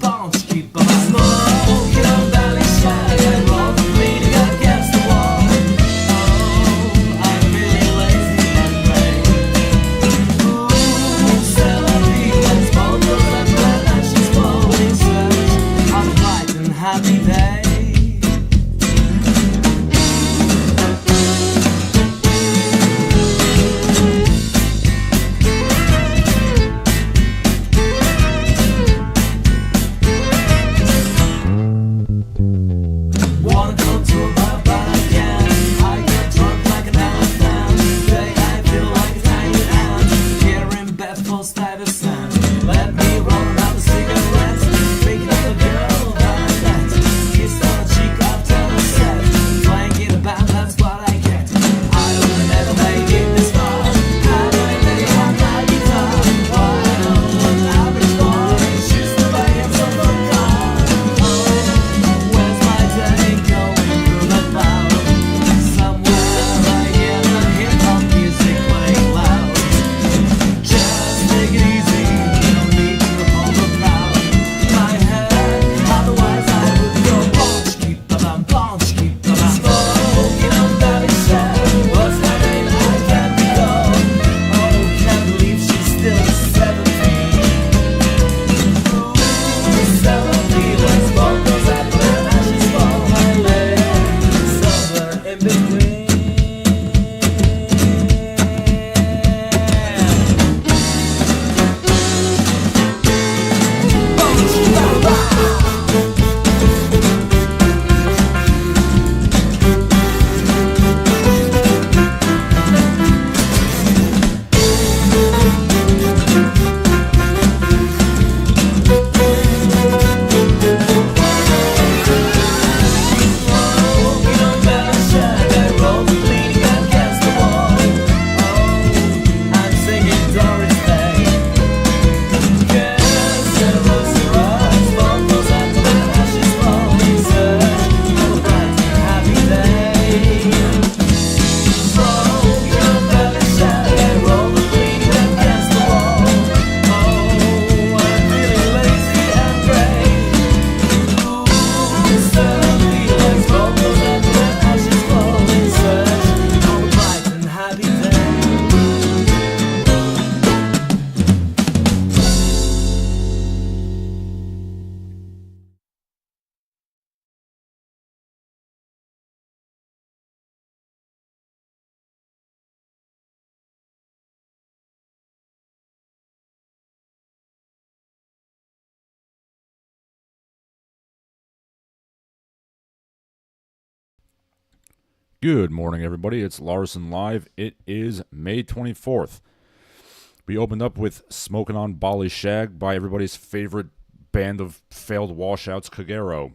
bunch, keep on smoking on Bali, Shag, and roll the bleeding against the wall. Oh, I'm feeling lazy and brave. Ooh, celery, let's both go and blood ashes falling search on a bright and happy day. Let me roll out the cigarettes, picking up a girl that I met, kissed on the cheek after the set, playing in a band, that's what I get. I would never make it this far, had I really had my guitar. While an average boy shoots the layers of a car. Oh, where's my day going through the cloud? Somewhere I hear the hip-hop music playing loud. Just take it easy. Good morning, everybody. It's Larsen Live. It is May 24th. We opened up with Smoking on Bali, Shag by everybody's favorite band of failed washouts, Kagero.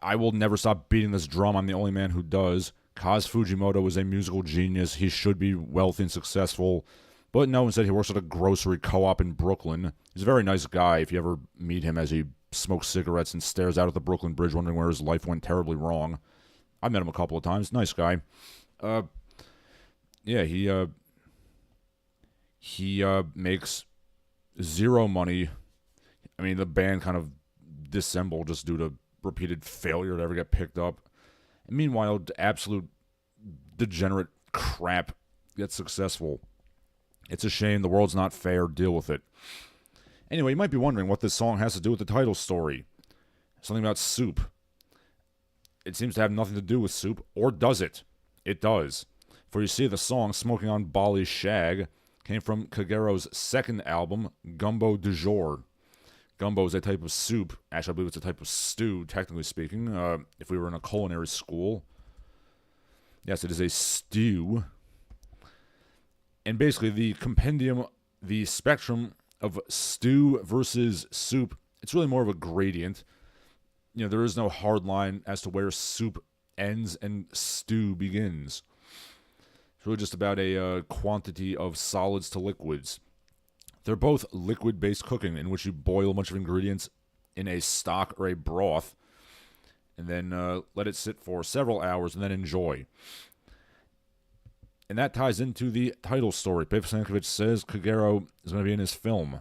I will never stop beating this drum. I'm the only man who does. Kaz Fujimoto is a musical genius. He should be wealthy and successful. But no, instead he works at a grocery co-op in Brooklyn. He's a very nice guy if you ever meet him as he smokes cigarettes and stares out at the Brooklyn Bridge wondering where his life went terribly wrong. I met him a couple of times. Nice guy. He makes zero money. I mean, the band kind of dissembled just due to repeated failure to ever get picked up. And meanwhile, absolute degenerate crap gets successful. It's a shame. The world's not fair. Deal with it. Anyway, you might be wondering what this song has to do with the title story. Something about soup. It seems to have nothing to do with soup, or does it? It does. For you see, the song Smoking on Bali Shag came from Kagero's second album, Gumbo du Jour. Gumbo is a type of soup. Actually, I believe it's a type of stew, technically speaking, if we were in a culinary school. Yes, it is a stew. And basically, the compendium, the spectrum of stew versus soup, it's really more of a gradient. You know, there is no hard line as to where soup ends and stew begins. It's really just about a quantity of solids to liquids. They're both liquid-based cooking, in which you boil a bunch of ingredients in a stock or a broth, and then let it sit for several hours, and then enjoy. And that ties into the title story. Pepe Sankovic says Kagero is going to be in his film.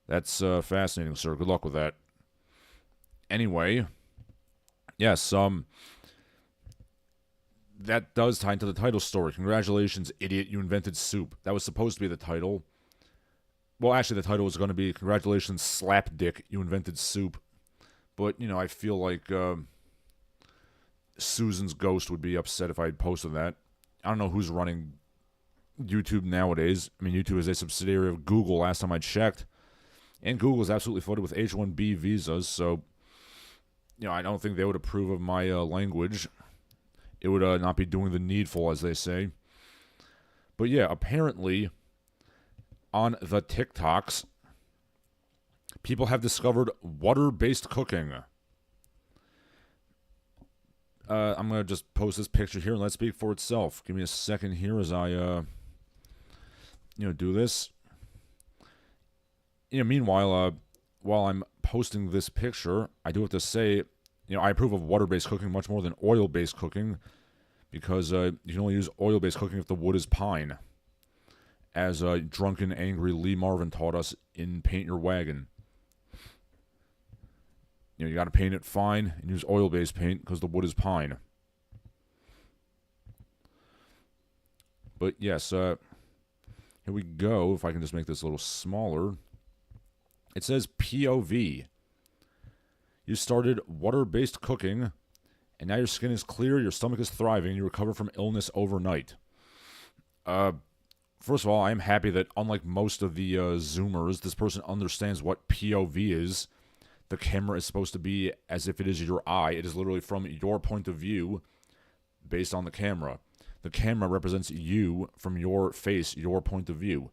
That's fascinating, sir. Good luck with that. Anyway, yes, that does tie into the title story. Congratulations, idiot, you invented soup. That was supposed to be the title. Well, actually, the title was going to be Congratulations, Slapdick, you invented soup. But, I feel like Susan's ghost would be upset if I had posted that. I don't know who's running YouTube nowadays. I mean, YouTube is a subsidiary of Google last time I checked. And Google is absolutely flooded with H-1B visas, so, I don't think they would approve of my language. It would not be doing the needful, as they say. But yeah, apparently, on the TikToks, people have discovered water-based cooking. I'm going to just post this picture here and let it speak for itself. Give me a second here as I, do this. Meanwhile, while I'm posting this picture, I do have to say, I approve of water-based cooking much more than oil-based cooking because you can only use oil-based cooking if the wood is pine, as drunken, angry Lee Marvin taught us in Paint Your Wagon. You got to paint it fine and use oil-based paint because the wood is pine. But yes, here we go. If I can just make this a little smaller. It says POV. You started water-based cooking, and now your skin is clear, your stomach is thriving, and you recover from illness overnight. First of all, I am happy that, unlike most of the Zoomers, this person understands what POV is. The camera is supposed to be as if it is your eye. It is literally from your point of view based on the camera. The camera represents you from your face, your point of view.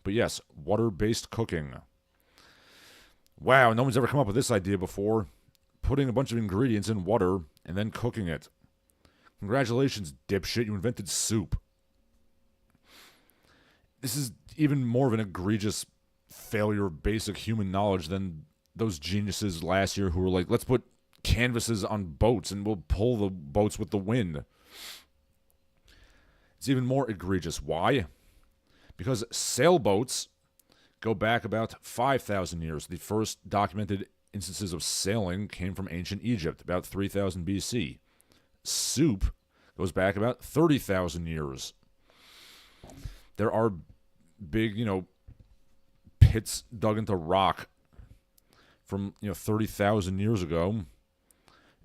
But yes, water-based cooking. Wow, no one's ever come up with this idea before. Putting a bunch of ingredients in water and then cooking it. Congratulations, dipshit, you invented soup. This is even more of an egregious failure of basic human knowledge than those geniuses last year who were like, let's put canvases on boats and we'll pull the boats with the wind. It's even more egregious. Why? Because sailboats go back about 5,000 years. The first documented instances of sailing came from ancient Egypt, about 3,000 BC. Soup goes back about 30,000 years. There are big, pits dug into rock from 30,000 years ago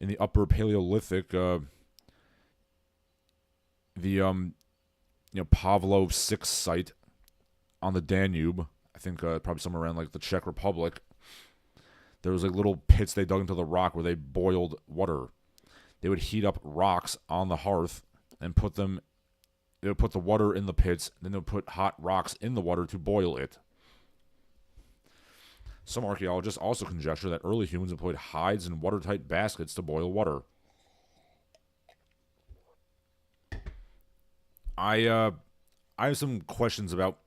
in the Upper Paleolithic. The Pavlov 6 site on the Danube, I think probably somewhere around like the Czech Republic. There was like little pits they dug into the rock where they boiled water. They would heat up rocks on the hearth and they would put the water in the pits, then they would put hot rocks in the water to boil it. Some archaeologists also conjecture that early humans employed hides and watertight baskets to boil water. I have some questions about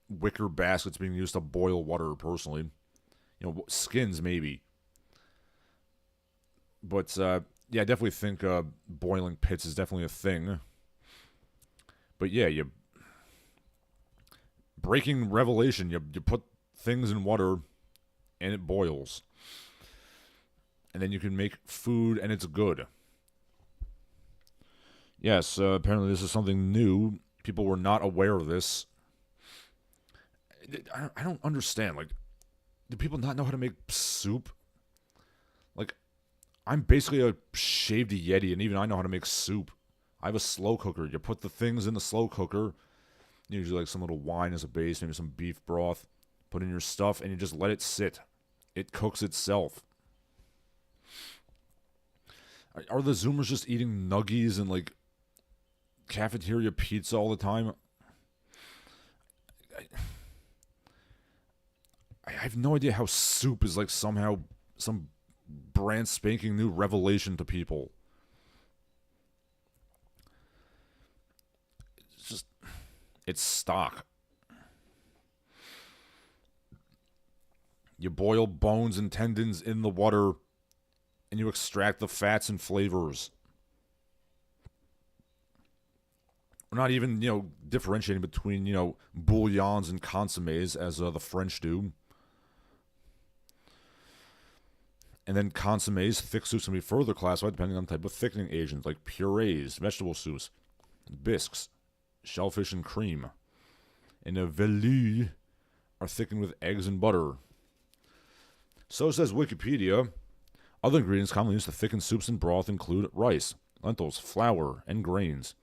wicker baskets being used to boil water, personally. Skins, maybe. But, I definitely think boiling pits is definitely a thing. But yeah, breaking revelation, you put things in water and it boils. And then you can make food and it's good. Yes, apparently this is something new. People were not aware of this. I don't understand. Like, do people not know how to make soup? Like, I'm basically a shaved Yeti, and even I know how to make soup. I have a slow cooker. You put the things in the slow cooker, usually like some little wine as a base, maybe some beef broth. Put in your stuff, and you just let it sit. It cooks itself. Are the Zoomers just eating nuggies and, like, cafeteria pizza all the time? I have no idea how soup is, like, somehow some brand spanking new revelation to people. It's stock. You boil bones and tendons in the water, and you extract the fats and flavors. We're not even, differentiating between, bouillons and consommes, as the French do. And then consommes, thick soups can be further classified depending on the type of thickening agents, like purees, vegetable soups, bisques, shellfish and cream. And a velu are thickened with eggs and butter. So says Wikipedia. Other ingredients commonly used to thicken soups and broth include rice, lentils, flour, and grains.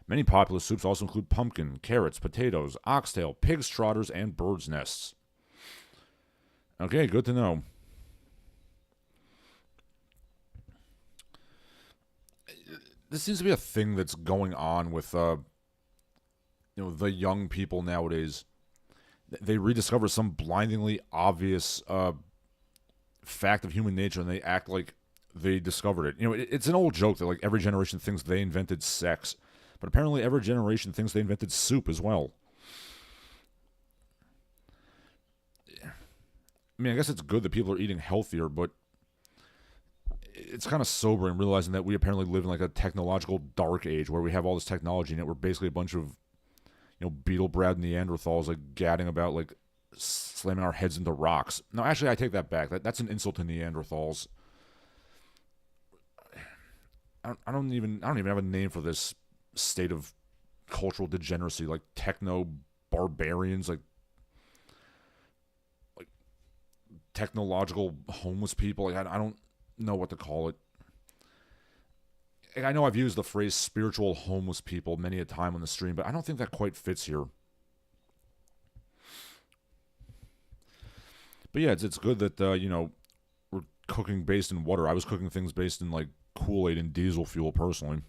Many popular soups also include pumpkin, carrots, potatoes, oxtail, pig's trotters, and bird's nests. Okay, good to know. This seems to be a thing that's going on with, the young people nowadays. They rediscover some blindingly obvious fact of human nature, and they act like they discovered it. It's an old joke that like every generation thinks they invented sex, but apparently every generation thinks they invented soup as well. I mean, I guess it's good that people are eating healthier, but it's kind of sobering realizing that we apparently live in like a technological dark age where we have all this technology and yet we're basically a bunch of, beetle-browed Neanderthals like gadding about like slamming our heads into rocks. No, actually, I take that back. That's an insult to Neanderthals. I don't even have a name for this state of cultural degeneracy, like techno barbarians, like technological homeless people. Like I don't know what to call it. I know I've used the phrase spiritual homeless people many a time on the stream, but I don't think that quite fits here. But yeah, it's good that, we're cooking based in water. I was cooking things based in, like, Kool-Aid and diesel fuel, personally.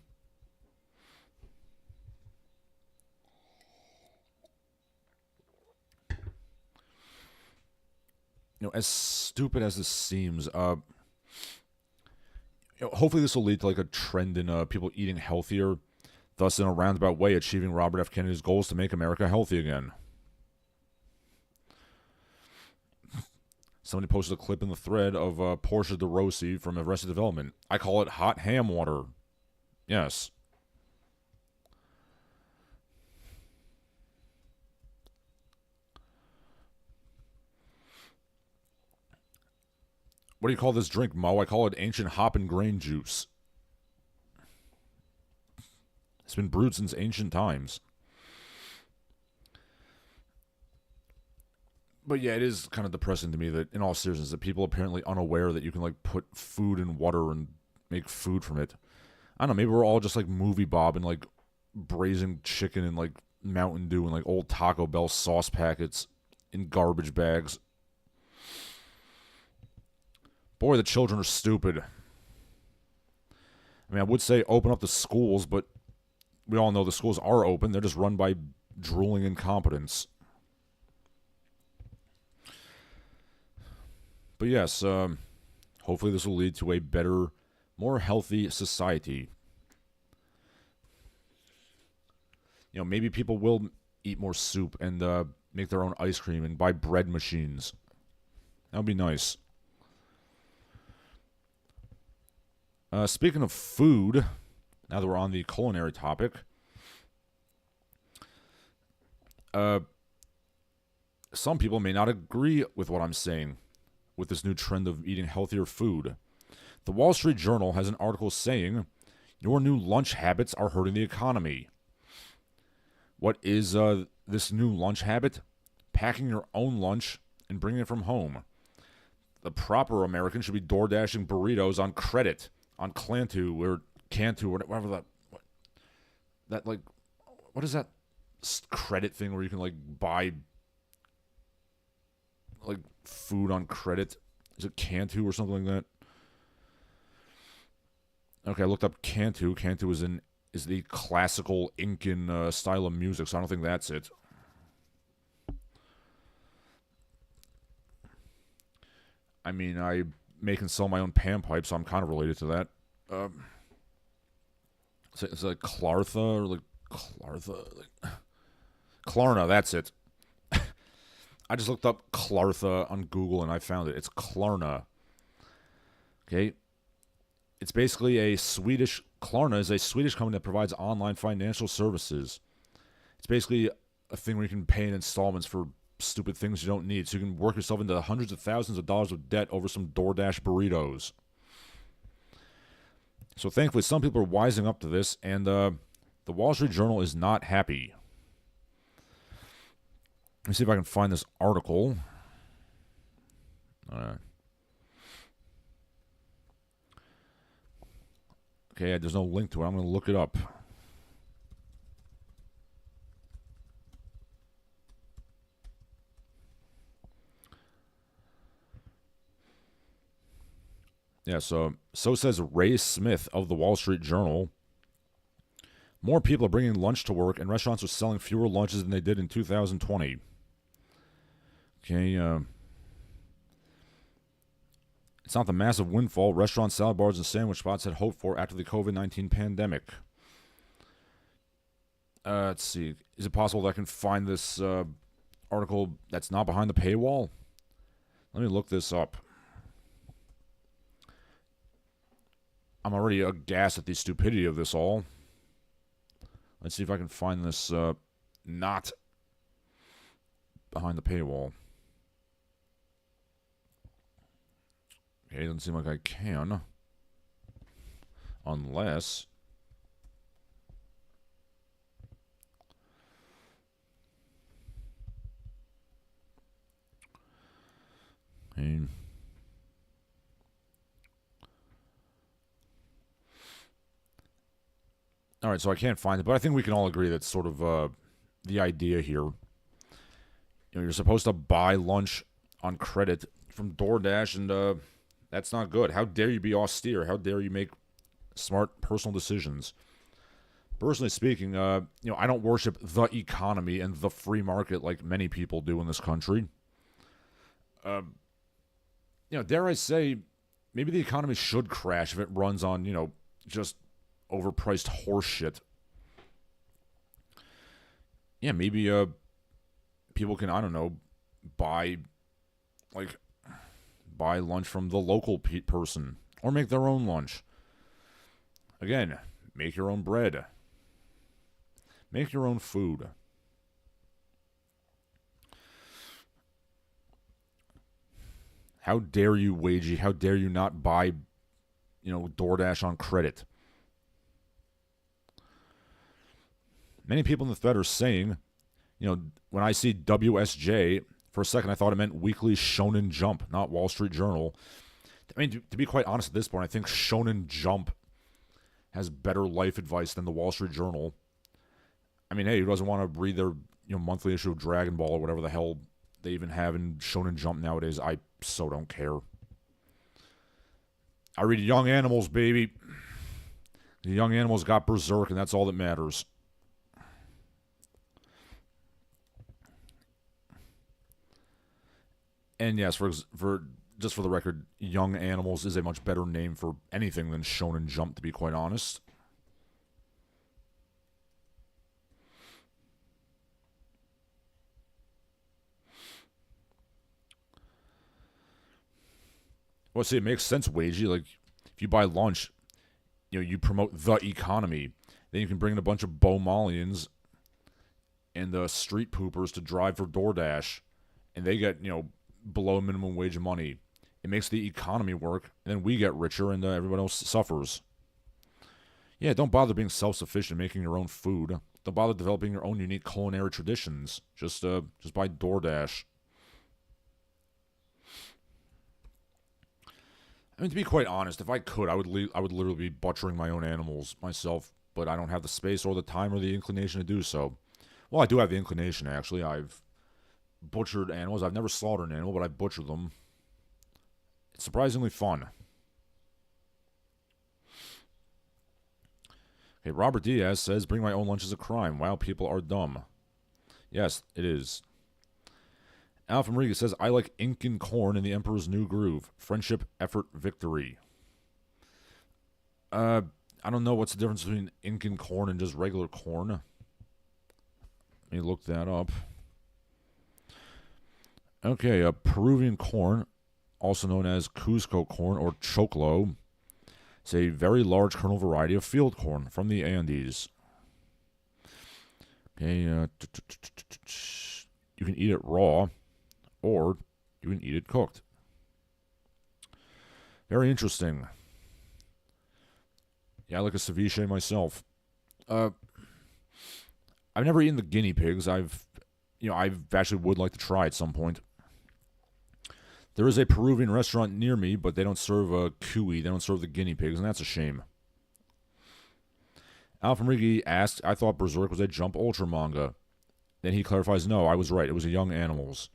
As stupid as this seems, hopefully this will lead to like a trend in people eating healthier, thus in a roundabout way achieving Robert F. Kennedy's goals to make America healthy again. Somebody posted a clip in the thread of Portia de Rossi from Arrested Development. I call it hot ham water. Yes. What do you call this drink, Mo? I call it ancient hop and grain juice. It's been brewed since ancient times. But yeah, it is kind of depressing to me that, in all seriousness, that people are apparently unaware that you can, like, put food in water and make food from it. I don't know, maybe we're all just, like, movie Bob and, like, braising chicken and, like, Mountain Dew and, like, old Taco Bell sauce packets in garbage bags. Boy, the children are stupid. I mean, I would say open up the schools, but we all know the schools are open. They're just run by drooling incompetents. But yes, hopefully this will lead to a better, more healthy society. Maybe people will eat more soup and make their own ice cream and buy bread machines. That would be nice. Speaking of food, now that we're on the culinary topic, some people may not agree with what I'm saying with this new trend of eating healthier food. The Wall Street Journal has an article saying, your new lunch habits are hurting the economy. What is this new lunch habit? Packing your own lunch and bringing it from home. The proper American should be door dashing burritos on credit. On Clantu or Cantu or whatever what is that credit thing where you can like buy like food on credit? Is it Cantu or something like that? Okay, I looked up Cantu. Cantu is the classical Incan style of music, so I don't think that's it. I mean, I make and sell my own panpipes, so I'm kind of related to that. It's like Clartha or like Clartha, Klarna. That's it. I just looked up Clartha on Google and I found it. It's Klarna. Okay, it's basically a Swedish. Klarna is a Swedish company that provides online financial services. It's basically a thing where you can pay in installments for stupid things you don't need, so you can work yourself into hundreds of thousands of dollars of debt over some DoorDash burritos. So thankfully, some people are wising up to this, and the Wall Street Journal is not happy. Let me see if I can find this article. Okay, there's no link to it. I'm going to look it up. Yeah, so says Ray Smith of the Wall Street Journal. More people are bringing lunch to work, and restaurants are selling fewer lunches than they did in 2020. Okay, it's not the massive windfall restaurants, salad bars, and sandwich spots had hoped for after the COVID-19 pandemic. Let's see. Is it possible that I can find this article that's not behind the paywall? Let me look this up. I'm already aghast at the stupidity of this all. Let's see if I can find this not behind the paywall. Okay, doesn't seem like I can. Unless... Okay. All right, so I can't find it, but I think we can all agree that's sort of the idea here. You're supposed to buy lunch on credit from DoorDash, and that's not good. How dare you be austere? How dare you make smart personal decisions? Personally speaking, I don't worship the economy and the free market like many people do in this country. Dare I say, maybe the economy should crash if it runs on, just overpriced horse shit. Yeah, maybe people can, I don't know, buy lunch from the local person or make their own lunch. Again, make your own bread. Make your own food. How dare you, Wagey? How dare you not buy, DoorDash on credit? Many people in the Fed are saying, when I see WSJ, for a second I thought it meant Weekly Shonen Jump, not Wall Street Journal. I mean, to be quite honest at this point, I think Shonen Jump has better life advice than the Wall Street Journal. I mean, hey, who doesn't want to read their monthly issue of Dragon Ball or whatever the hell they even have in Shonen Jump nowadays? I so don't care. I read Young Animals, baby. The Young Animals got Berserk, and that's all that matters. And yes, for just for the record, Young Animals is a much better name for anything than Shonen Jump, to be quite honest. Well, see, it makes sense, Wagey. Like, if you buy lunch, you promote the economy. Then you can bring in a bunch of Bomalians and street poopers to drive for DoorDash, and they get, below minimum wage money. It makes the economy work, and then we get richer, and everyone else suffers. Yeah, don't bother being self-sufficient, making your own food. Don't bother developing your own unique culinary traditions. Just buy DoorDash. I mean, to be quite honest, if I could, I would literally be butchering my own animals myself, but I don't have the space or the time or the inclination to do so. Well, I do have the inclination, actually. I've butchered animals. I've never slaughtered an animal, but I butchered them. It's surprisingly fun. Okay, Robert Diaz says, bring my own lunch is a crime. Wow, people are dumb. Yes, it is. Alpha Mariga says, I like ink and corn in the Emperor's New Groove. Friendship, effort, victory. I don't know what's the difference between ink and corn and just regular corn. Let me look that up. Okay, Peruvian corn, also known as Cusco corn or choclo. It's a very large kernel variety of field corn from the Andes. Okay, You can eat it raw, or you can eat it cooked. Very interesting. Yeah, I like a ceviche myself. I've never eaten the guinea pigs. I've actually would like to try at some point. There is a Peruvian restaurant near me, but they don't serve cuy. They don't serve the guinea pigs, and that's a shame. Alphamrigi asked, I thought Berserk was a Jump Ultra manga. Then he clarifies, no, I was right. It was a Young Animals.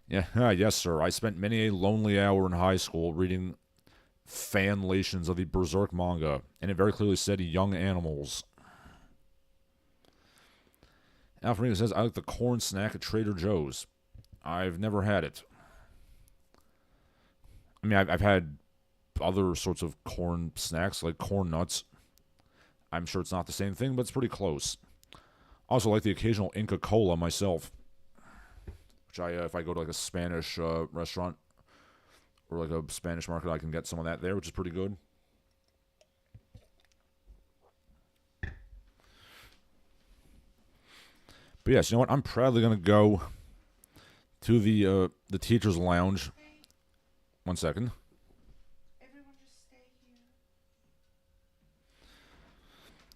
Yeah, yes, sir. I spent many a lonely hour in high school reading fanlations of the Berserk manga, and it very clearly said Young Animals. Alfredo says, I like the corn snack at Trader Joe's. I've never had it. I mean, I've had other sorts of corn snacks, like corn nuts. I'm sure it's not the same thing, but it's pretty close. Also like the occasional Inca Cola myself, which if I go to like a Spanish restaurant or like a Spanish market, I can get some of that there, which is pretty good. But yes, you know what? I'm proudly going to go to the teacher's lounge. 1 second. Everyone just stay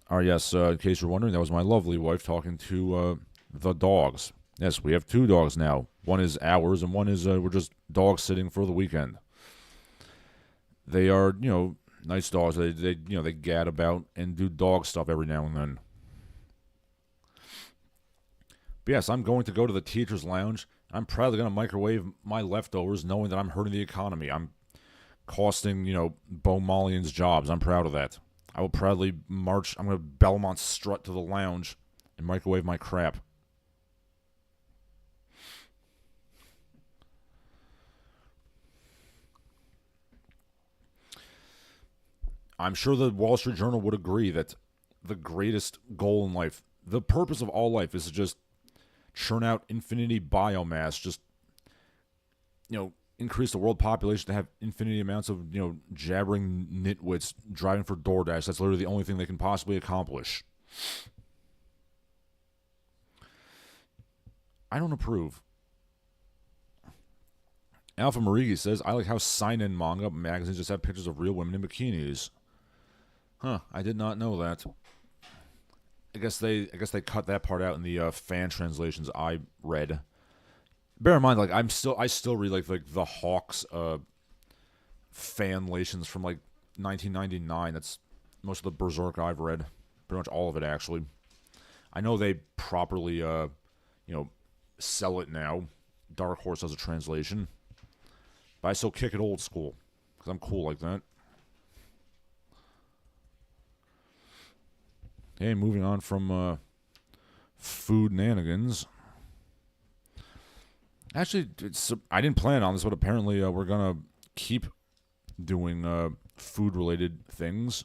here. Yes, in case you're wondering, that was my lovely wife talking to the dogs. Yes, we have 2 dogs now. One is ours, and one is we're just dog sitting for the weekend. They are, nice dogs. They gad about and do dog stuff every now and then. But yes, I'm going to go to the teacher's lounge. I'm proudly going to microwave my leftovers, knowing that I'm hurting the economy. I'm costing, Bo Malian's jobs. I'm proud of that. I will proudly march. I'm going to Belmont strut to the lounge and microwave my crap. I'm sure the Wall Street Journal would agree that the greatest goal in life, the purpose of all life, is to just churn out infinity biomass, just, increase the world population to have infinity amounts of, jabbering nitwits driving for DoorDash. That's literally the only thing they can possibly accomplish. I don't approve. Alpha Marigi says, I like how sign-in manga magazines just have pictures of real women in bikinis. Huh, I did not know that. I guess they cut that part out in the fan translations I read. Bear in mind, like I still read like the Hawks fanlations from like 1999. That's most of the Berserk I've read, pretty much all of it actually. I know they properly sell it now. Dark Horse has a translation, but I still kick it old school because I'm cool like that. Okay, moving on from food nanigans. Actually, I didn't plan on this, but apparently we're going to keep doing food-related things.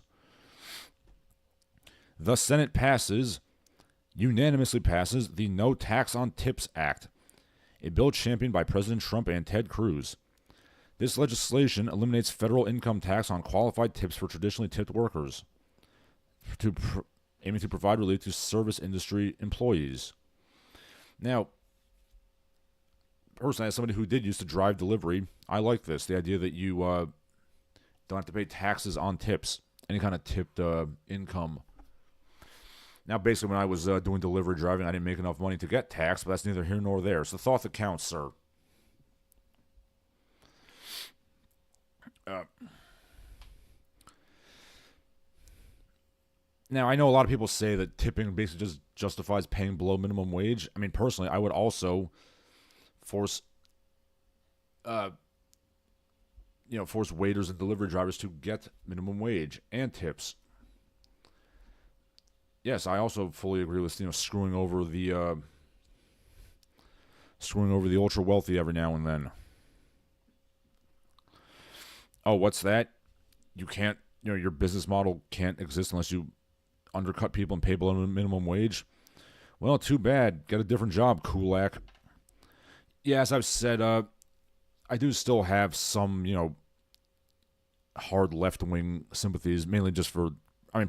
The Senate unanimously passes the No Tax on Tips Act, a bill championed by President Trump and Ted Cruz. This legislation eliminates federal income tax on qualified tips for traditionally tipped workers, aiming to provide relief to service industry employees. Now, personally, as somebody who did used to drive delivery, I like this. The idea that you don't have to pay taxes on tips, any kind of tipped income. Now, basically, when I was doing delivery driving, I didn't make enough money to get taxed, but that's neither here nor there. It's the thought that counts, sir. Now, I know a lot of people say that tipping basically just justifies paying below minimum wage. I mean, personally, I would also force waiters and delivery drivers to get minimum wage and tips. Yes, I also fully agree with screwing over the ultra wealthy every now and then. Oh, what's that? You can't, your business model can't exist unless you undercut people and pay below minimum wage. Well, too bad. Get a different job, Kulak. Yeah, as I've said, I do still have some, hard left-wing sympathies, mainly just pretty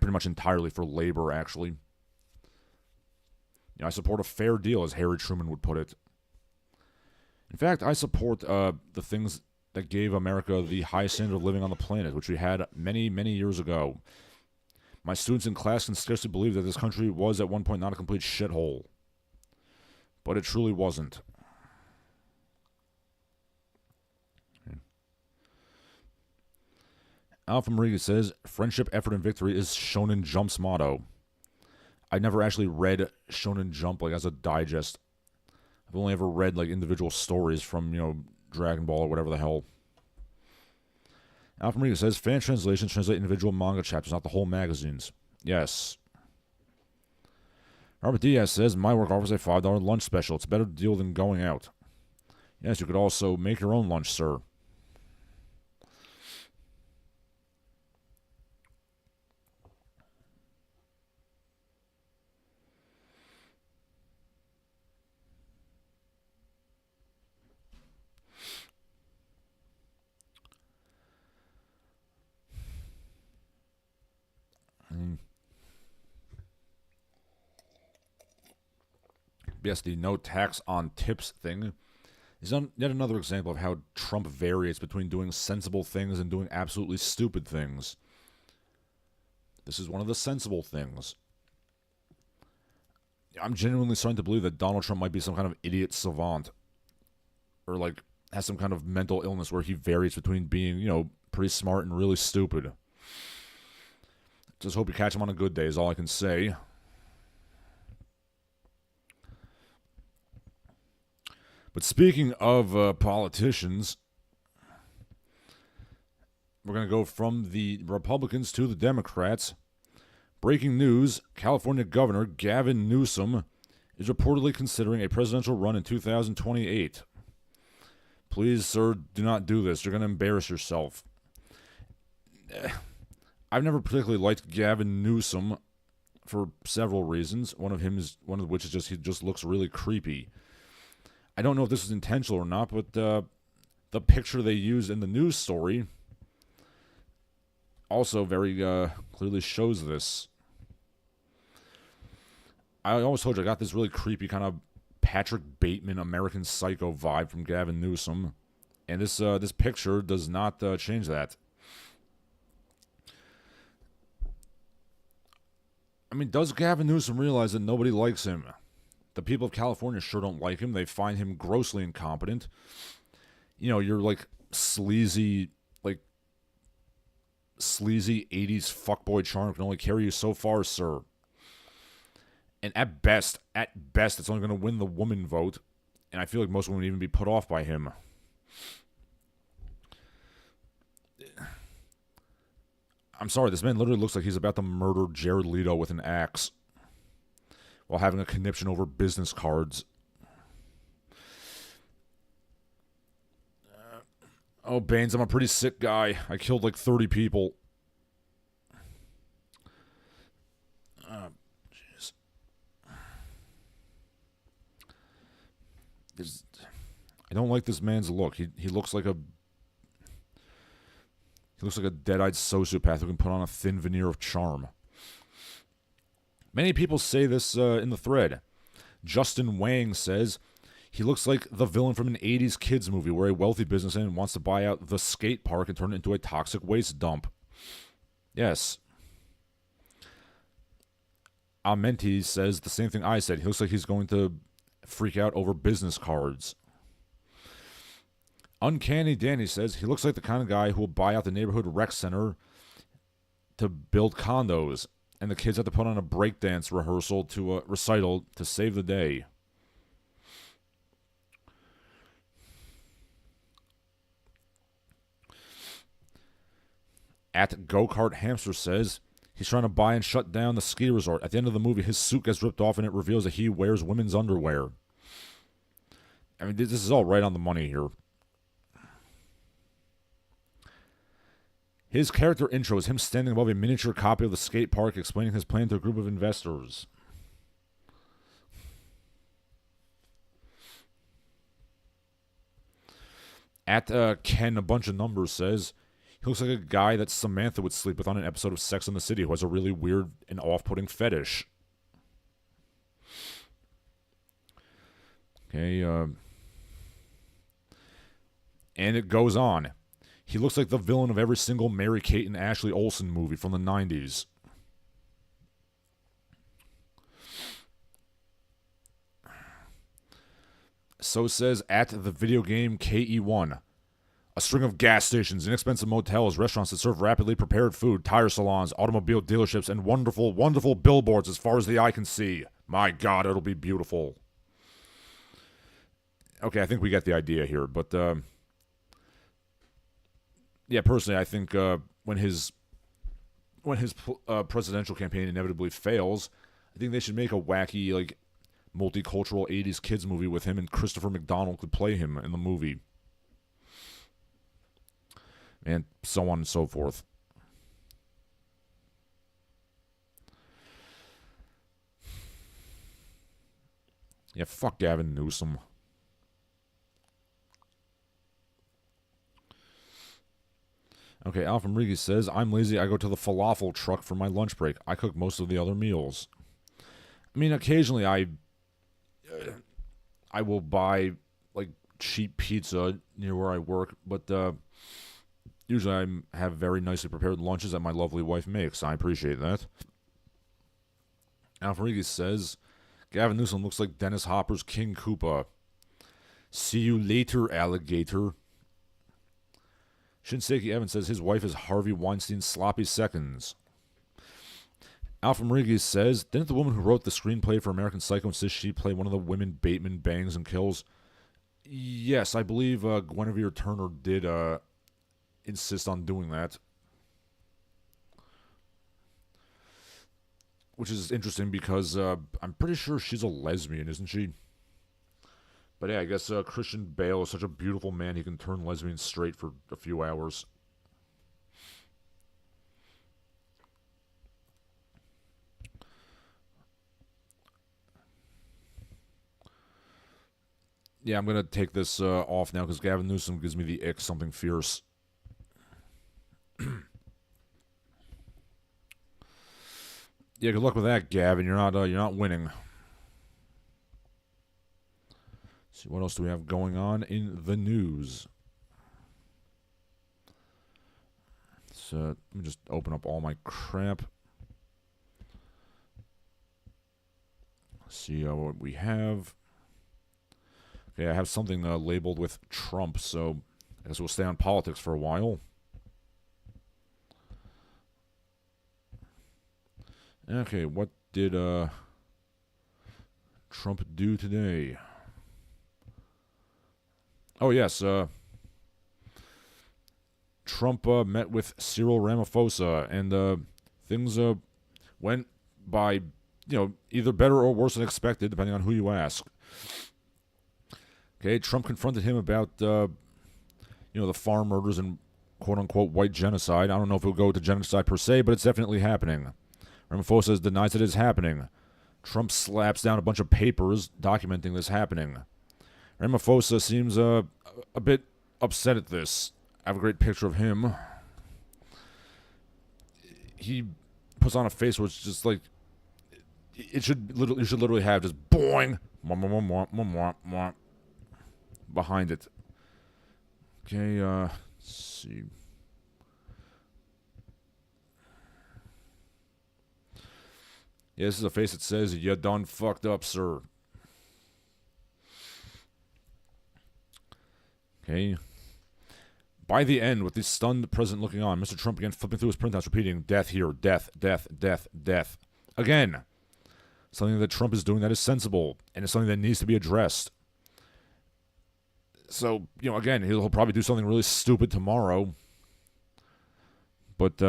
much entirely for labor, actually. I support a fair deal, as Harry Truman would put it. In fact, I support the things that gave America the highest standard of living on the planet, which we had many, many years ago. My students in class can scarcely believe that this country was at one point not a complete shithole. But it truly wasn't. Alpha Marie says, friendship, effort, and victory is Shonen Jump's motto. I never actually read Shonen Jump like as a digest. I've only ever read like individual stories from, Dragon Ball or whatever the hell. Alpha Marie says, fan translations translate individual manga chapters, not the whole magazines. Yes. Robert Diaz says, my work offers a $5 lunch special. It's a better deal than going out. Yes, you could also make your own lunch, sir. Yes, the no tax on tips thing is yet another example of how Trump varies between doing sensible things and doing absolutely stupid things. This is one of the sensible things. I'm genuinely starting to believe that Donald Trump might be some kind of idiot savant. Or, like, has some kind of mental illness where he varies between being, pretty smart and really stupid. Just hope you catch him on a good day is all I can say. But speaking of politicians, we're going to go from the Republicans to the Democrats. Breaking news, California Governor Gavin Newsom is reportedly considering a presidential run in 2028. Please, sir, do not do this. You're going to embarrass yourself. I've never particularly liked Gavin Newsom for several reasons. One of which is just he just looks really creepy. I don't know if this is intentional or not, but the picture they used in the news story also very clearly shows this. I always told you I got this really creepy kind of Patrick Bateman American Psycho vibe from Gavin Newsom, and this picture does not change that. I mean, does Gavin Newsom realize that nobody likes him? The people of California sure don't like him. They find him grossly incompetent. You're like sleazy 80s fuckboy charm can only carry you so far, sir. And at best, it's only going to win the woman vote. And I feel like most women would even be put off by him. I'm sorry, this man literally looks like he's about to murder Jared Leto with an axe while having a conniption over business cards. Oh, Baines, I'm a pretty sick guy. I killed like 30 people. Jeez. I don't like this man's look. He looks like a dead-eyed sociopath who can put on a thin veneer of charm. Many people say this in the thread. Justin Wang says, he looks like the villain from an 80s kids movie where a wealthy businessman wants to buy out the skate park and turn it into a toxic waste dump. Yes. Amenti says the same thing I said. He looks like he's going to freak out over business cards. Uncanny Danny says he looks like the kind of guy who will buy out the neighborhood rec center to build condos, and the kids have to put on a breakdance recital to save the day. At Go-Kart Hamster says he's trying to buy and shut down the ski resort. At the end of the movie, his suit gets ripped off and it reveals that he wears women's underwear. I mean, this is all right on the money here. His character intro is him standing above a miniature copy of the skate park explaining his plan to a group of investors. At Ken, a bunch of numbers says, he looks like a guy that Samantha would sleep with on an episode of Sex and the City who has a really weird and off-putting fetish. Okay, And it goes on. He looks like the villain of every single Mary-Kate and Ashley Olsen movie from the 90s. So says at the video game KE1. A string of gas stations, inexpensive motels, restaurants that serve rapidly prepared food, tire salons, automobile dealerships, and wonderful, wonderful billboards as far as the eye can see. My God, it'll be beautiful. Okay, I think we get the idea here, but yeah, personally, I think when his presidential campaign inevitably fails, I think they should make a wacky, like, multicultural 80s kids movie with him, and Christopher McDonald could play him in the movie. And so on and so forth. Yeah, fuck Gavin Newsom. Okay, Alpha Rodriguez says, I'm lazy, I go to the falafel truck for my lunch break. I cook most of the other meals. I mean, occasionally I will buy, like, cheap pizza near where I work, but usually I have very nicely prepared lunches that my lovely wife makes. I appreciate that. Alpha Rodriguez says, Gavin Newsom looks like Dennis Hopper's King Koopa. See you later, alligator. Shinseki Evans says his wife is Harvey Weinstein's sloppy seconds. Alpha Rodriguez says, didn't the woman who wrote the screenplay for American Psycho insist she play one of the women Bateman bangs and kills? Yes, I believe Guinevere Turner did insist on doing that. Which is interesting because I'm pretty sure she's a lesbian, isn't she? But yeah, I guess Christian Bale is such a beautiful man he can turn lesbian straight for a few hours. Yeah, I'm going to take this off now because Gavin Newsom gives me the ick, something fierce. Yeah, good luck with that, Gavin. You're not winning. Let's see, what else do we have going on in the news? So let me just open up all my crap. See what we have. Okay, I have something labeled with Trump, so I guess we'll stay on politics for a while. Okay, what did Trump do today? Oh, yes. Trump met with Cyril Ramaphosa, and things went by, either better or worse than expected, depending on who you ask. Okay, Trump confronted him about, the farm murders and quote-unquote white genocide. I don't know if it'll go to genocide per se, but it's definitely happening. Ramaphosa denies it is happening. Trump slaps down a bunch of papers documenting this happening. Ramaphosa seems a bit upset at this. I have a great picture of him. He puts on a face where it's just like you should literally have just boing behind it. Okay, let's see. Yeah, this is a face that says, "You done fucked up, sir." Okay. By the end, with the stunned president looking on, Mr. Trump began flipping through his printouts, repeating, "Death here, death, death, death, death." Again, something that Trump is doing that is sensible, and it's something that needs to be addressed. So, again, he'll probably do something really stupid tomorrow. But,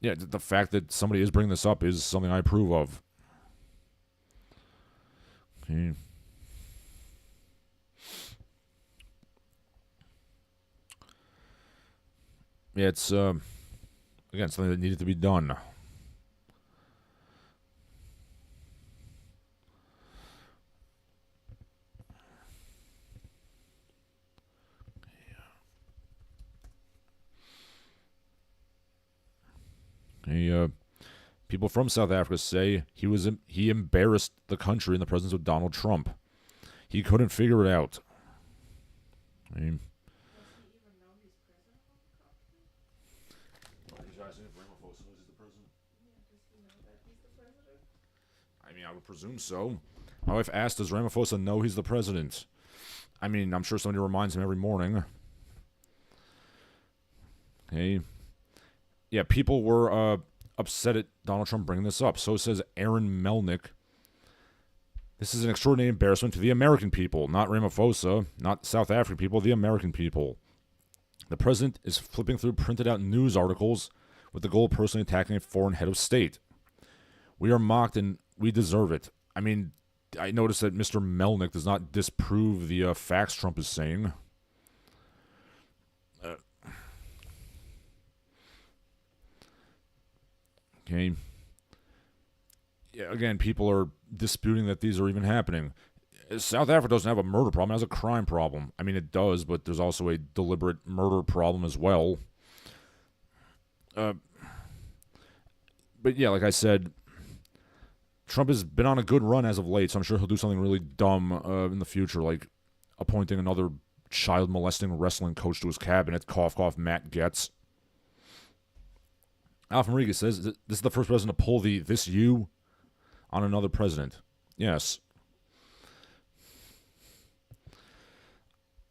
yeah, the fact that somebody is bringing this up is something I approve of. Okay. Yeah, it's, again, something that needed to be done. People from South Africa say he embarrassed the country in the presence of Donald Trump. He couldn't figure it out. I mean, Does he even know he's president of the country? he's asking if Ramaphosa knows he's the president. Yeah, does he know that he's the president? I mean, I would presume so. My wife asked, does Ramaphosa know he's the president? I mean, I'm sure somebody reminds him every morning. Okay. Yeah, people were upset at Donald Trump bringing this up. So says Aaron Melnick. This is an extraordinary embarrassment to the American people, not Ramaphosa, not South African people, the American people. The president is flipping through printed out news articles with the goal of personally attacking a foreign head of state. We are mocked and we deserve it. I mean, I noticed that Mr. Melnick does not disprove the facts Trump is saying. Okay. Yeah, again, people are disputing that these are even happening. South Africa doesn't have a murder problem, it has a crime problem. I mean, it does, but there's also a deliberate murder problem as well. But yeah, like I said, Trump has been on a good run as of late, so I'm sure he'll do something really dumb in the future, like appointing another child molesting wrestling coach to his cabinet, cough, cough, Matt Getz. Alf Enriquez says, this is the first president to pull the "this you" on another president. Yes.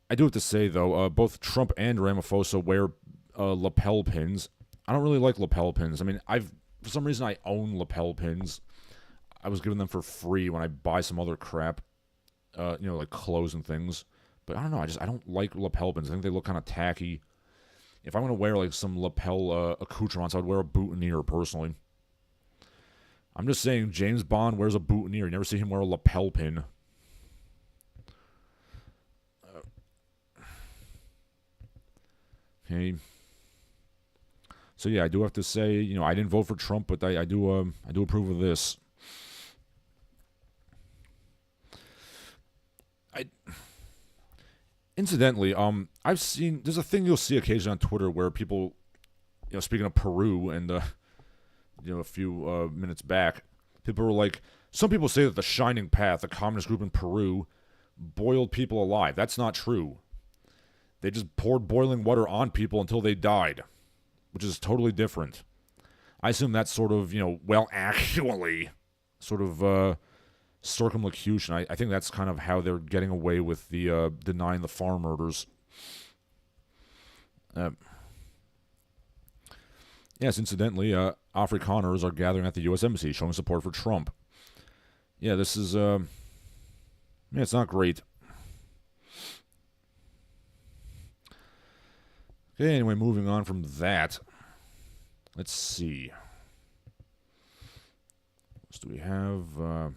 I do have to say, though, both Trump and Ramaphosa wear lapel pins. I don't really like lapel pins. I mean, for some reason, I own lapel pins. I was given them for free when I buy some other crap, like clothes and things. But I don't know, I don't like lapel pins. I think they look kind of tacky. If I'm going to wear like some lapel accoutrements, I would wear a boutonniere, personally. I'm just saying, James Bond wears a boutonniere. You never see him wear a lapel pin. Okay. So yeah, I do have to say, I didn't vote for Trump, but I do approve of this. Incidentally, I've seen, there's a thing you'll see occasionally on Twitter where people, speaking of Peru and, a few minutes back, people were like, some people say that the Shining Path, the communist group in Peru, boiled people alive. That's not true. They just poured boiling water on people until they died, which is totally different. I assume that's sort of, actually, sort of, circumlocution. I think that's kind of how they're getting away with the denying the farm murders. Yes, incidentally, Afrikaners are gathering at the U.S. Embassy, showing support for Trump. Yeah, this is, it's not great. Okay, anyway, moving on from that. Let's see. What else do we have?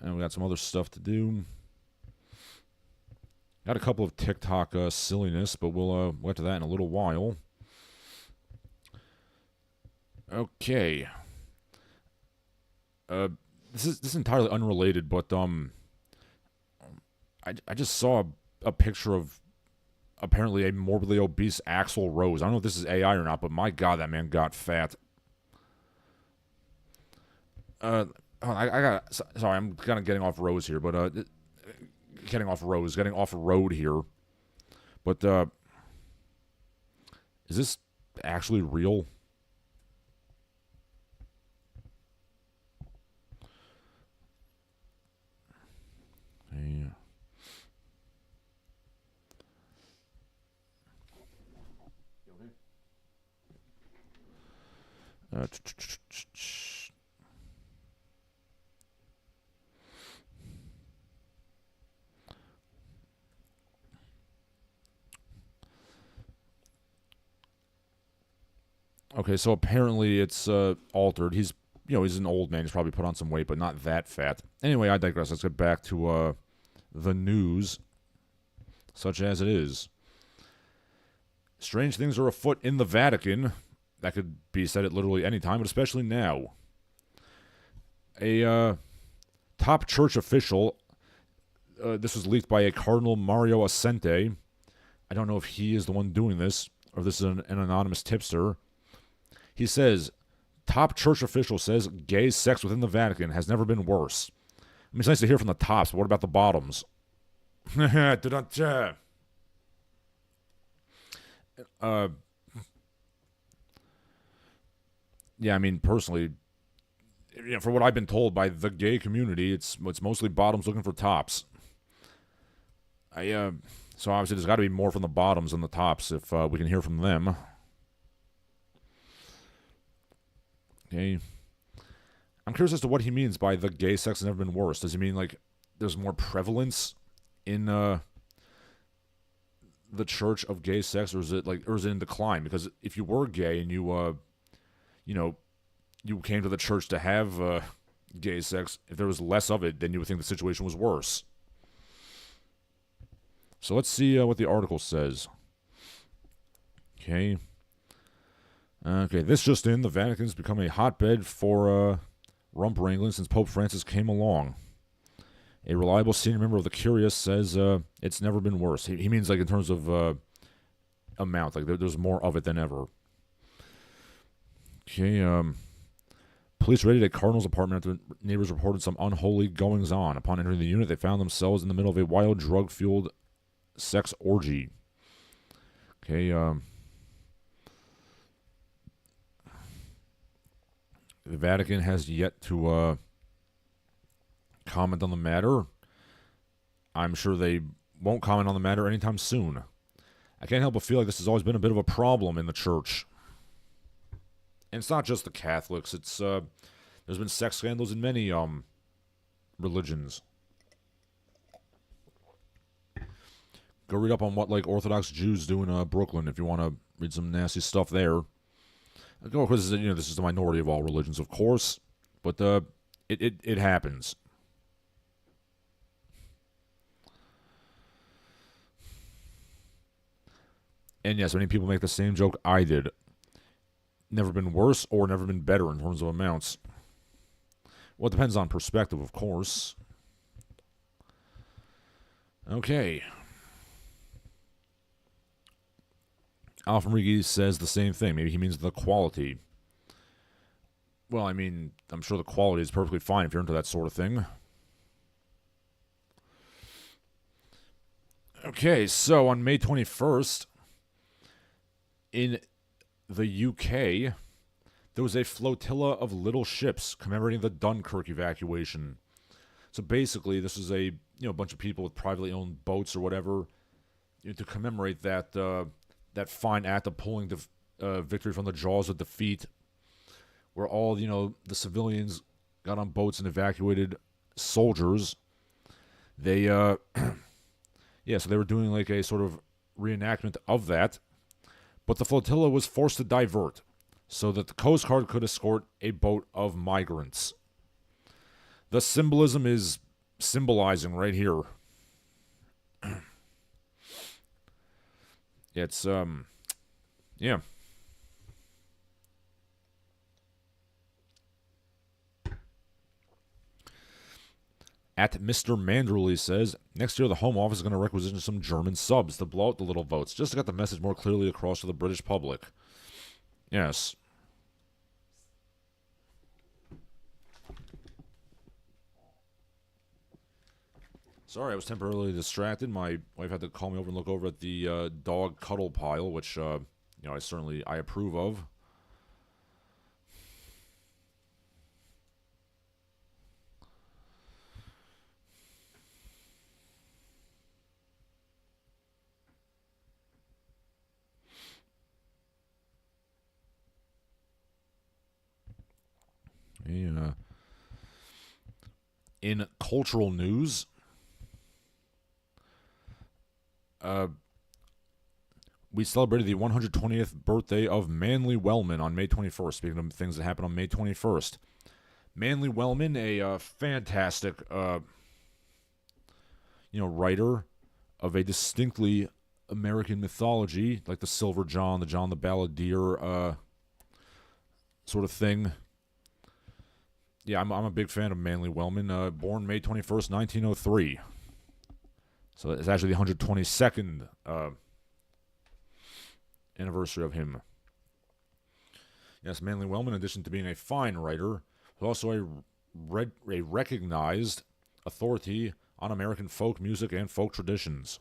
And we got some other stuff to do. Got a couple of TikTok silliness, but we'll get to that in a little while. Okay. This is entirely unrelated, but I just saw a picture of apparently a morbidly obese Axl Rose. I don't know if this is AI or not, but my God, that man got fat. I got. Sorry, I'm kind of getting off Rose here, but getting off road here. But is this actually real? Yeah. Okay, so apparently it's altered. He's an old man. He's probably put on some weight, but not that fat. Anyway, I digress. Let's get back to the news, such as it is. Strange things are afoot in the Vatican. That could be said at literally any time, but especially now. A top church official, this was leaked by a Cardinal Mario Ascente. I don't know if he is the one doing this, or if this is an anonymous tipster. He says, top church official says gay sex within the Vatican has never been worse. I mean, it's nice to hear from the tops, but what about the bottoms? Da-da-da. Yeah, I mean, personally, for what I've been told by the gay community, it's mostly bottoms looking for tops. So obviously there's got to be more from the bottoms than the tops if we can hear from them. Okay. I'm curious as to what he means by the gay sex has never been worse. Does he mean like there's more prevalence in the church of gay sex, or is it in decline? Because if you were gay and you you came to the church to have gay sex, if there was less of it, then you would think the situation was worse. So let's see what the article says. Okay. Okay, this just in. The Vatican's become a hotbed for rump wrangling since Pope Francis came along. A reliable senior member of the Curious says it's never been worse. He means like in terms of amount. Like there's more of it than ever. Okay, police raided a Cardinals apartment after neighbors reported some unholy goings-on. Upon entering the unit, they found themselves in the middle of a wild, drug-fueled sex orgy. Okay, the Vatican has yet to comment on the matter. I'm sure they won't comment on the matter anytime soon. I can't help but feel like this has always been a bit of a problem in the church. And it's not just the Catholics. It's there's been sex scandals in many religions. Go read up on what like Orthodox Jews do in Brooklyn if you want to read some nasty stuff there. Of course, this is the minority of all religions, of course, but it happens. And yes, many people make the same joke I did. Never been worse or never been better in terms of amounts. Well, it depends on perspective, of course. Okay. Alfamrigi says the same thing. Maybe he means the quality. Well, I mean, I'm sure the quality is perfectly fine if you're into that sort of thing. Okay, so on May 21st, in the UK, there was a flotilla of little ships commemorating the Dunkirk evacuation. So basically, this is a bunch of people with privately owned boats or whatever to commemorate that that fine act of pulling the victory from the jaws of defeat, where all the civilians got on boats and evacuated soldiers. They so they were doing like a sort of reenactment of that. But the flotilla was forced to divert so that the Coast Guard could escort a boat of migrants. The symbolism is symbolizing right here. It's, yeah. At Mr. Manderley says, next year the Home Office is going to requisition some German subs to blow out the little votes, just to get the message more clearly across to the British public. Yes. Sorry, I was temporarily distracted. My wife had to call me over and look over at the dog cuddle pile, which, I approve of. In cultural news, we celebrated the 120th birthday of Manly Wellman on May 21st. Speaking of things that happened on May 21st. Manly Wellman, a fantastic, writer of a distinctly American mythology, like the Silver John, the John the Balladeer, sort of thing. Yeah, I'm a big fan of Manly Wellman. Born May 21st, 1903. So it's actually the 122nd anniversary of him. Yes, Manly Wellman, in addition to being a fine writer, was also a recognized authority on American folk music and folk traditions,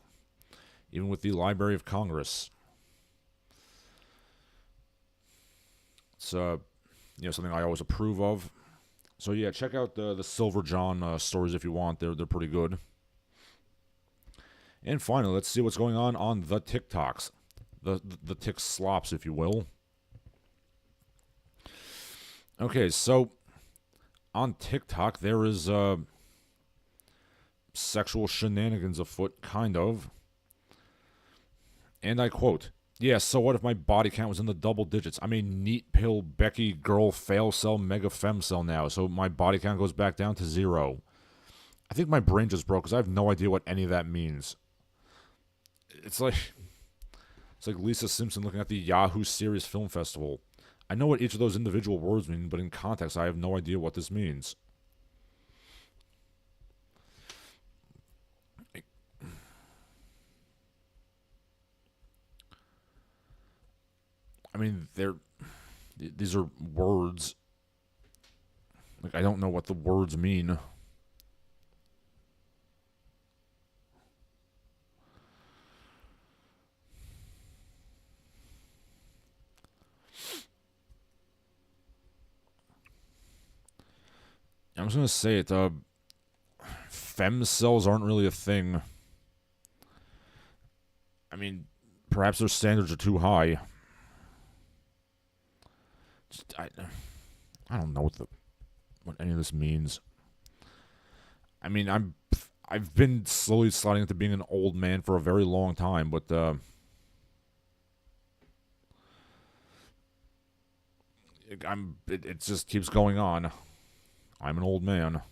even with the Library of Congress. It's something I always approve of. So yeah, check out the Silver John stories if you want. They're pretty good. And finally, let's see what's going on the TikToks, the Tik slops, if you will. Okay, so on TikTok there is sexual shenanigans afoot, kind of. And I quote, "Yeah, so what if my body count was in the double digits? I'm a neat pill, Becky, girl, fail cell, mega fem cell now, so my body count goes back down to 0. I think my brain just broke because I have no idea what any of that means. It's like Lisa Simpson looking at the Yahoo Serious Film Festival. I know what each of those individual words mean, but in context, I have no idea what this means. I mean, these are words. Like, I don't know what the words mean. I'm just going to say it, fem cells aren't really a thing. I mean, perhaps their standards are too high. I don't know what any of this means. I mean, I've been slowly sliding into being an old man for a very long time, but it just keeps going on. I'm an old man.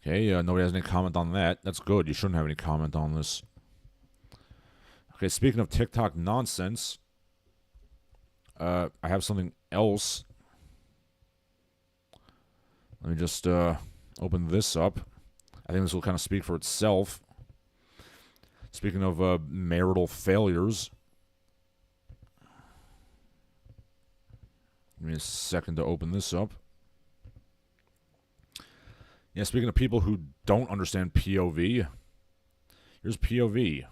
Okay, nobody has any comment on that. That's good. You shouldn't have any comment on this. Okay, speaking of TikTok nonsense, I have something else. Let me just open this up. I think this will kind of speak for itself. Speaking of marital failures. Give me a second to open this up. Yeah, speaking of people who don't understand POV, here's POV.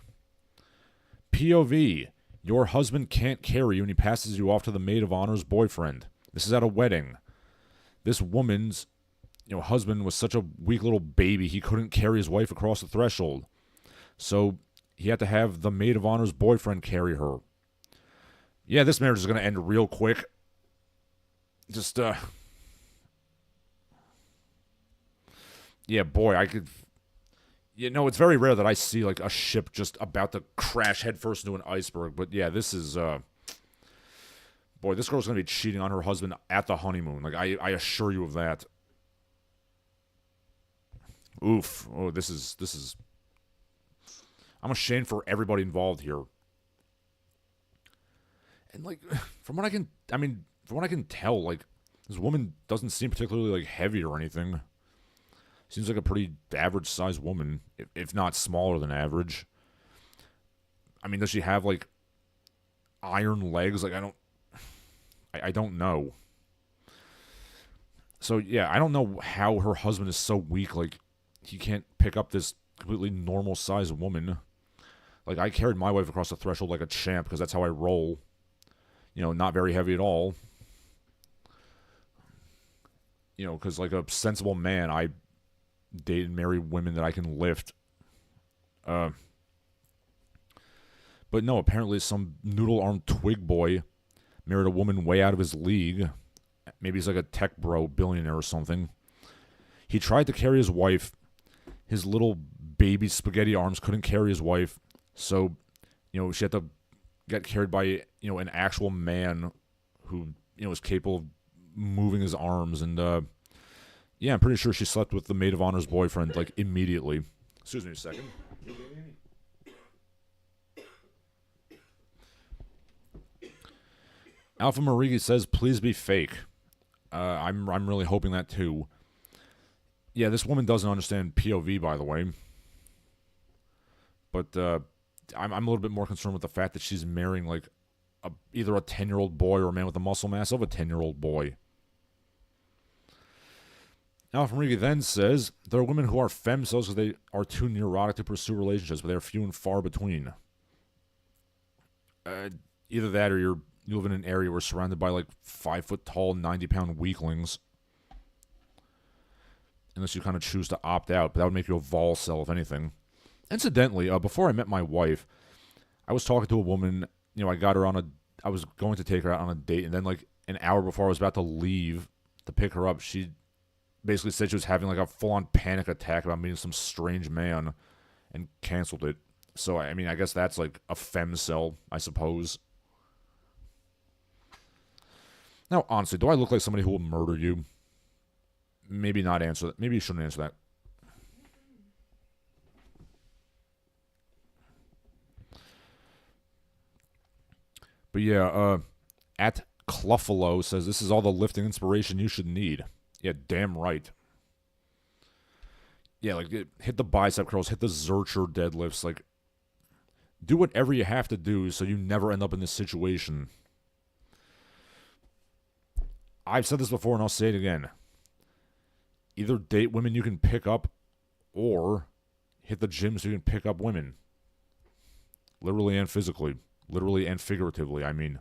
POV, your husband can't carry you and he passes you off to the maid of honor's boyfriend. This is at a wedding. This woman's, husband was such a weak little baby he couldn't carry his wife across the threshold. So he had to have the maid of honor's boyfriend carry her. Yeah, this marriage is going to end real quick. Just, yeah, boy, I could... it's very rare that I see, like, a ship just about to crash headfirst into an iceberg. But, yeah, this is, boy, this girl's going to be cheating on her husband at the honeymoon. Like, I assure you of that. Oof. Oh, this is... I'm ashamed for everybody involved here. And, like, from what I can tell, like, this woman doesn't seem particularly, like, heavy or anything. Seems like a pretty average-sized woman, if not smaller than average. I mean, does she have, like, iron legs? Like, I don't know. So, yeah, I don't know how her husband is so weak, like, he can't pick up this completely normal-sized woman. Like, I carried my wife across the threshold like a champ, because that's how I roll. Not very heavy at all. Because, like, a sensible man, I date and marry women that I can lift. But no, apparently some noodle-armed twig boy married a woman way out of his league. Maybe he's like a tech bro billionaire or something. He tried to carry his wife. His little baby spaghetti arms couldn't carry his wife. So, she had to get carried by, an actual man who, is capable of moving his arms. And, yeah, I'm pretty sure she slept with the maid of honor's boyfriend, like, immediately. Excuse me a second. Alpha Marigi says, please be fake. I'm really hoping that, too. Yeah, this woman doesn't understand POV, by the way. But, I'm a little bit more concerned with the fact that she's marrying, like, either a 10-year-old boy or a man with the muscle mass of a 10-year-old boy. Alpha Marigi then says, there are women who are femcells because they are too neurotic to pursue relationships, but they are few and far between. Either that or you live in an area where surrounded by like 5-foot-tall, 90-pound weaklings. Unless you kind of choose to opt out, but that would make you a vol cell, if anything. Incidentally, before I met my wife, I was talking to a woman. I was going to take her out on a date, and then like an hour before I was about to leave to pick her up, she basically said she was having like a full-on panic attack about meeting some strange man and canceled it. So, I mean, I guess that's like a fem cell, I suppose. Now, honestly, do I look like somebody who will murder you? Maybe not answer that. Maybe you shouldn't answer that. But yeah, at Cluffalo says, this is all the lifting inspiration you should need. Yeah, damn right. Yeah, like, hit the bicep curls, hit the Zercher deadlifts, like, do whatever you have to do so you never end up in this situation. I've said this before and I'll say it again. Either date women you can pick up or hit the gym so you can pick up women. Literally and physically. Literally and figuratively, I mean.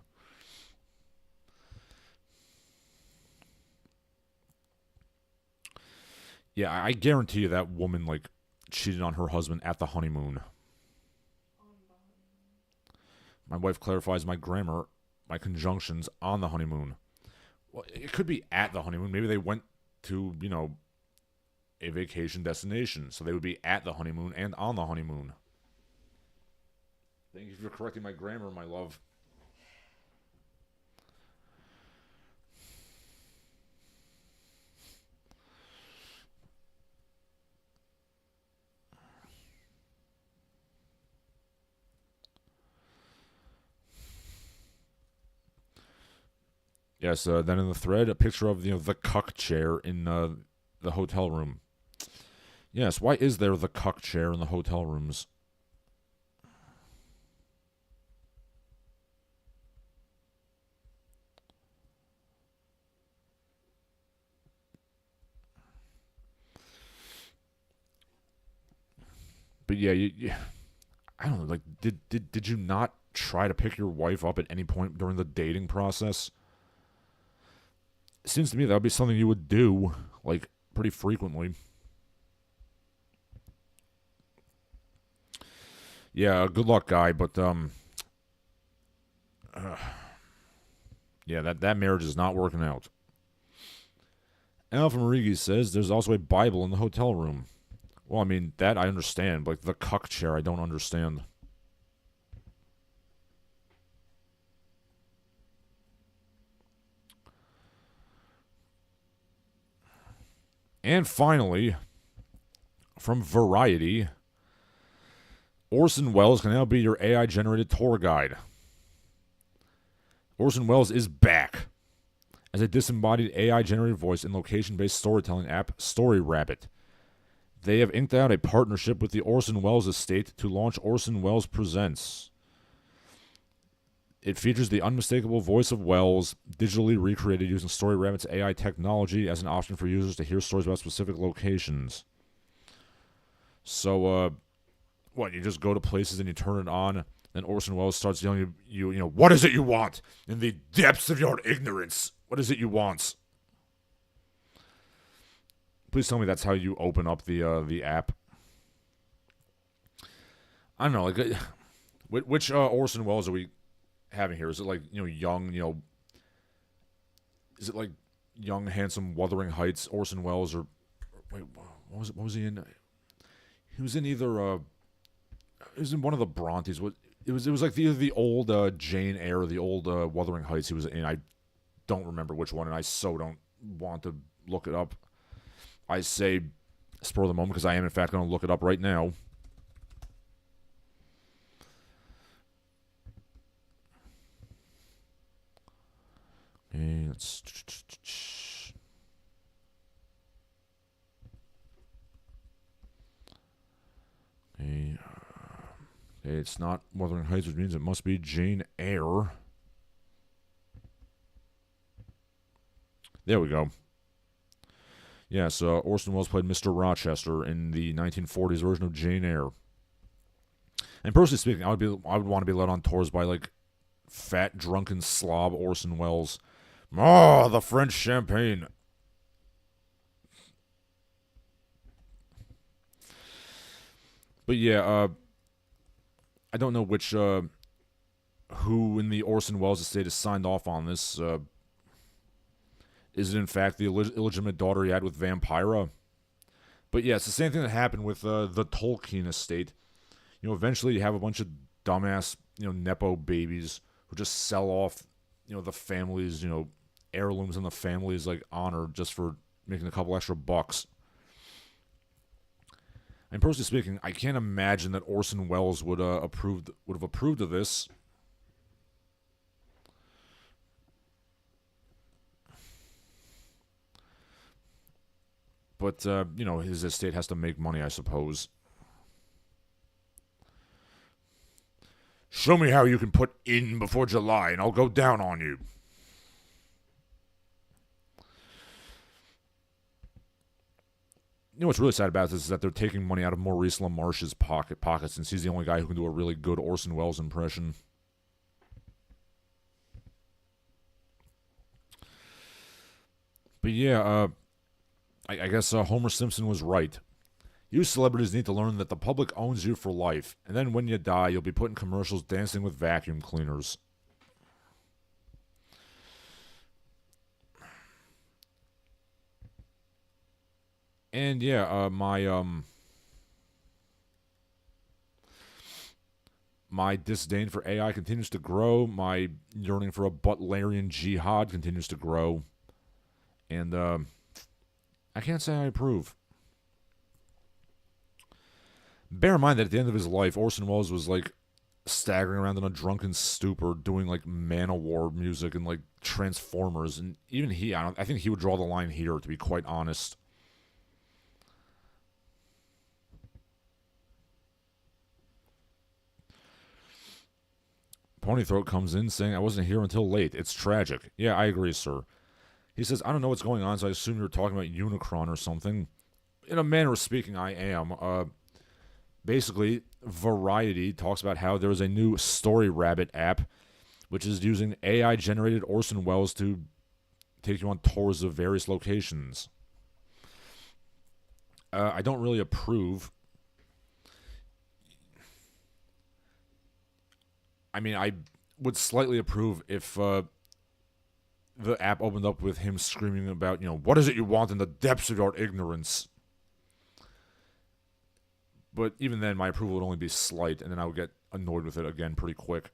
Yeah, I guarantee you that woman, like, cheated on her husband at the honeymoon. My wife clarifies my grammar, my conjunctions on the honeymoon. Well, it could be at the honeymoon. Maybe they went to, a vacation destination. So they would be at the honeymoon and on the honeymoon. Thank you for correcting my grammar, my love. Yes, then in the thread, a picture of the cuck chair in the hotel room. Yes, why is there the cuck chair in the hotel rooms? But yeah, I don't know. Like, did you not try to pick your wife up at any point during the dating process? It seems to me that would be something you would do, like, pretty frequently. Yeah, good luck, guy, but, yeah, that marriage is not working out. Alpha Marigi says there's also a Bible in the hotel room. Well, I mean, that I understand, but like, the cuck chair I don't understand. And finally, from Variety, Orson Wells can now be your AI-generated tour guide. Orson Wells is back as a disembodied AI-generated voice in location-based storytelling app StoryRabbit. They have inked out a partnership with the Orson Wells estate to launch Orson Wells Presents. It features the unmistakable voice of Wells, digitally recreated using StoryRabbit's AI technology as an option for users to hear stories about specific locations. So, what, you just go to places and you turn it on, and Orson Welles starts yelling at you, what is it you want? In the depths of your ignorance, what is it you want? Please tell me that's how you open up the app. I don't know, like, which Orson Welles are we having here? Is it like, young, is it like young, handsome, Wuthering Heights Orson Welles, or wait, what was he in? He was in either he was in one of the Brontes. It was like either the old Jane Eyre or the old Wuthering Heights he was in. I don't remember which one, and I so don't want to look it up. I say spur of the moment because I am in fact going to look it up right now. Okay, let's. Okay, it's not Wuthering Heights, which means it must be Jane Eyre. There we go. Yes, Orson Wells played Mr. Rochester in the 1940s version of Jane Eyre. And personally speaking, I would want to be led on tours by like fat drunken slob Orson Wells. Oh, the French champagne. But yeah, I don't know which who in the Orson Wells estate has signed off on this. Is it in fact the illegitimate daughter he had with Vampira? But yeah, it's the same thing that happened with the Tolkien estate. You know, eventually you have a bunch of dumbass, nepo babies who just sell off, the family's, heirlooms in the family's like honor just for making a couple extra bucks. And personally speaking, I can't imagine that Orson Welles would have approved of this. But his estate has to make money, I suppose. Show me how you can put in before July, and I'll go down on you. You know what's really sad about this is that they're taking money out of Maurice LaMarche's pockets, since he's the only guy who can do a really good Orson Welles impression. But yeah, I guess Homer Simpson was right. You celebrities need to learn that the public owns you for life, and then when you die, you'll be put in commercials dancing with vacuum cleaners. And yeah, my disdain for AI continues to grow. My yearning for a Butlerian jihad continues to grow. And I can't say I approve. Bear in mind that at the end of his life, Orson Welles was like staggering around in a drunken stupor, doing like Manowar music and like Transformers, and even he, I think he would draw the line here, to be quite honest. Ponythroat comes in saying, I wasn't here until late. It's tragic. Yeah, I agree, sir. He says, I don't know what's going on, so I assume you're talking about Unicron or something. In a manner of speaking, I am. Basically, Variety talks about how there is a new Story Rabbit app, which is using AI-generated Orson Welles to take you on tours of various locations. I don't really approve. I mean, I would slightly approve if the app opened up with him screaming about, what is it you want in the depths of your ignorance? But even then, my approval would only be slight, and then I would get annoyed with it again pretty quick.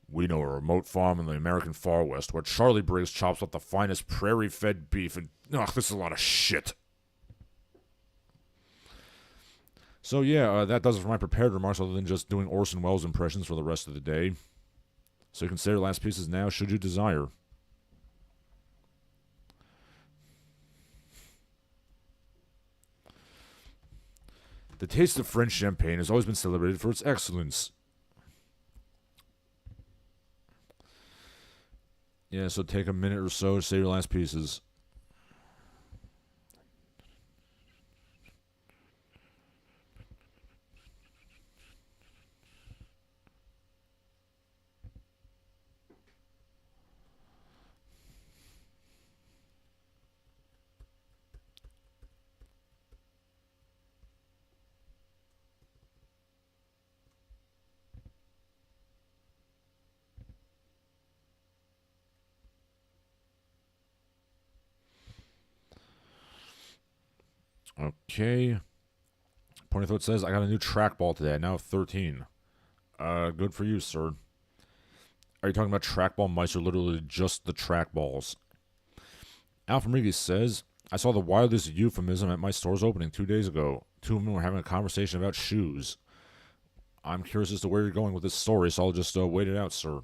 We know a remote farm in the American Far West where Charlie Briggs chops up the finest prairie-fed beef, and this is a lot of shit. So yeah, that does it for my prepared remarks, other than just doing Orson Welles impressions for the rest of the day. So you can say your last pieces now, should you desire. The taste of French champagne has always been celebrated for its excellence. Yeah, so take a minute or so to say your last pieces. Okay. Ponyfoot says, I got a new trackball today. I now have 13. Good for you, sir. Are you talking about trackball mice or literally just the trackballs? Alpha Mrigi says, I saw the wildest euphemism at my store's opening 2 days ago. Two women were having a conversation about shoes. I'm curious as to where you're going with this story, so I'll just wait it out, sir.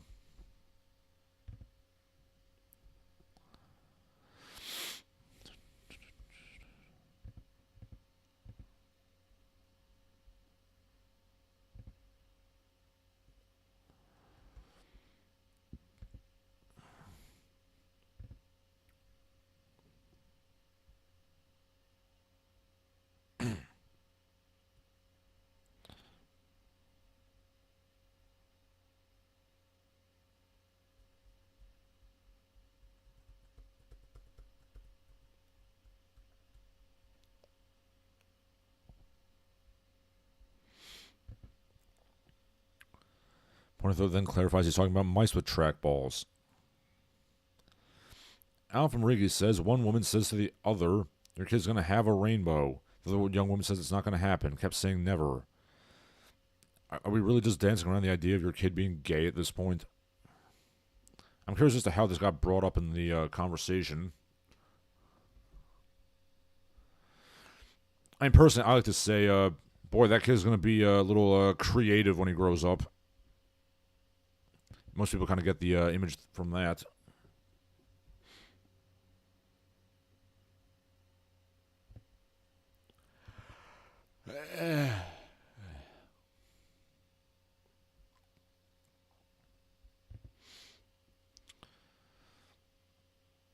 Pointer then clarifies he's talking about mice with trackballs. Al from Rigi says one woman says to the other, "Your kid's going to have a rainbow." The other young woman says it's not going to happen. Kept saying never. Are we really just dancing around the idea of your kid being gay at this point? I'm curious as to how this got brought up in the conversation. I mean, personally, I like to say, boy, that kid's going to be a little creative when he grows up. Most people kind of get the image from that.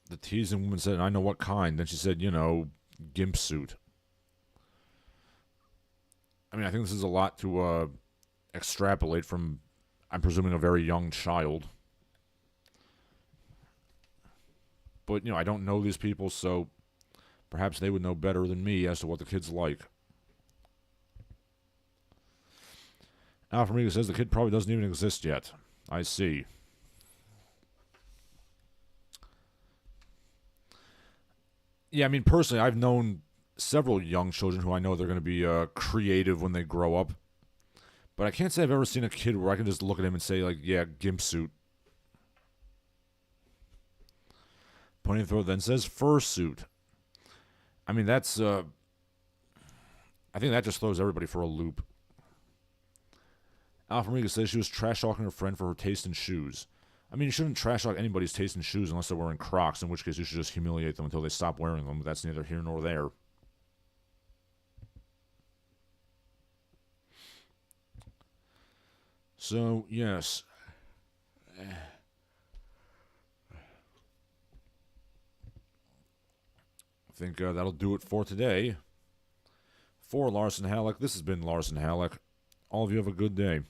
The teasing woman said, "I know what kind." Then she said, gimp suit. I mean, I think this is a lot to extrapolate from, I'm presuming, a very young child. But, I don't know these people, so perhaps they would know better than me as to what the kid's like. Alframiga says the kid probably doesn't even exist yet. I see. Yeah, I mean, personally, I've known several young children who I know they're going to be creative when they grow up. But I can't say I've ever seen a kid where I can just look at him and say, like, yeah, gimp suit. Pointing throat then says fursuit. I mean, that's, I think that just throws everybody for a loop. Alframiga says she was trash-talking her friend for her taste in shoes. I mean, you shouldn't trash-talk anybody's taste in shoes unless they're wearing Crocs, in which case you should just humiliate them until they stop wearing them, but that's neither here nor there. So, yes. I think that'll do it for today. For Larsen Halleck, this has been Larsen Halleck. All of you have a good day.